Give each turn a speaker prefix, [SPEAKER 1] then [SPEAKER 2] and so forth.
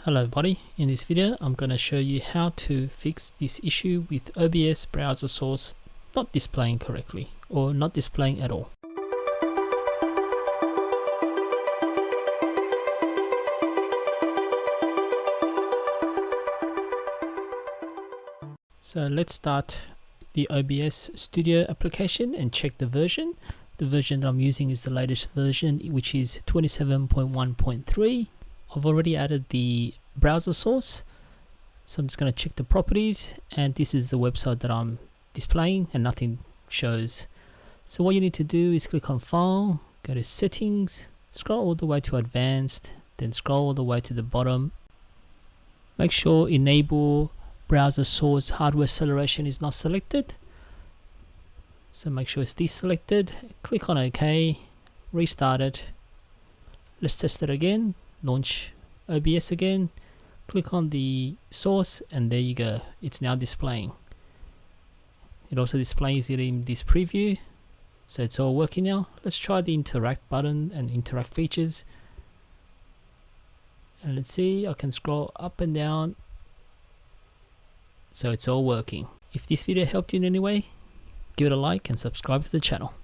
[SPEAKER 1] Hello everybody, in this video I'm going to show you how to fix this issue with OBS browser source not displaying correctly or not displaying at all. So let's start the OBS Studio application and check the version. The version that I'm using is the latest version, which is 27.1.3. I've already added the browser source, so I'm just going to check the properties, and this is the website that I'm displaying and nothing shows. So what you need to do is click on File, go to Settings, scroll all the way to Advanced, then scroll all the way to the bottom. Make sure Enable Browser Source Hardware Acceleration is not selected, so make sure it's deselected. Click on OK, restart it. Let's test it again. Launch OBS again, click on the source, and there you go, it's now displaying. It also displays it in this preview, so it's all working now. Let's try the interact button and interact features, and let's see, I can scroll up and down, so it's all working. If this video helped you in any way, give it a like and subscribe to the channel.